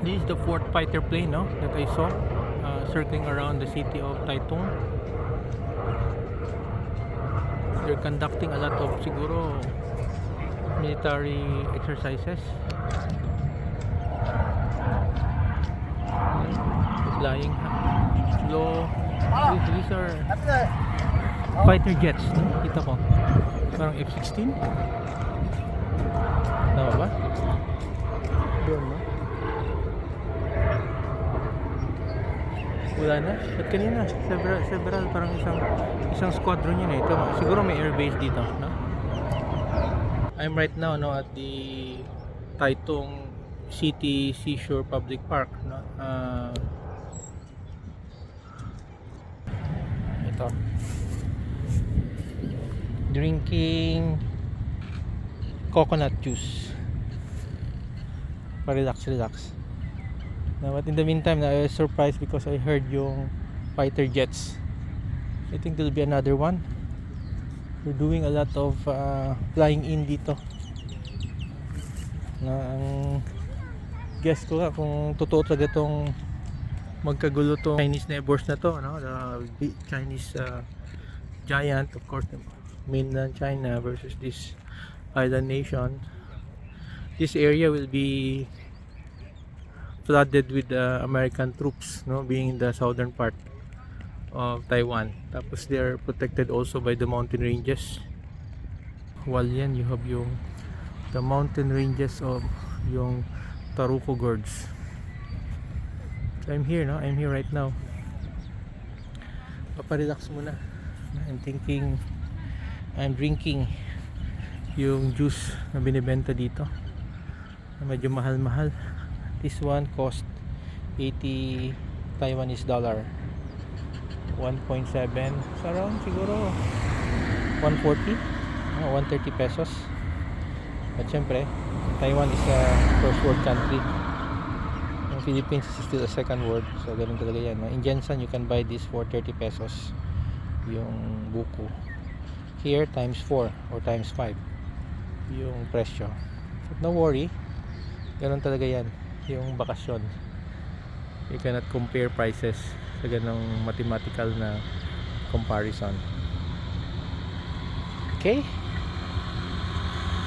This is the fourth fighter plane, no, that I saw circling around the city of Taitung. They're conducting a lot of siguro military exercises. Flying low. These are fighter jets, no? Kita ko parang F-16. Tama ba? Doon, no? Wala na. At kanina several parang isang squadron yun eh. Ito, siguro may airbase dito, no? I'm right now, no, at the Taitung City Seashore Public Park, no? Ito. Drinking coconut juice. Relax. Now, but in the meantime, I was surprised because I heard yung fighter jets. I think there'll be another one. We're doing a lot of flying in dito. Na ang guess ko nga kung totoo talaga tong magkagulo tong Chinese neighbors na to, no? The Chinese giant, of course, the mainland China versus this island nation. This area will be flooded with American troops, no, being in the southern part of Taiwan. Tapos they are protected also by the mountain ranges. While yan, you have the mountain ranges of yung Taruko Gorge. So I'm here, no? I'm here right now. Paparelax muna. I'm drinking yung juice na binibenta dito. Medyo mahal-mahal. This one cost 80 Taiwanese dollar. 1.7. So around siguro 140, 130 pesos. At syempre, Taiwan is a first world country. Ang Philippines is still a second world. So ganun talaga yan, no? In Jensen, you can buy this for 30 pesos. Yung buko. Here, times 4 or times 5 yung presyo. But no worry, ganun talaga yan yung bakasyon. You cannot compare prices sa ganung mathematical na comparison. Okay?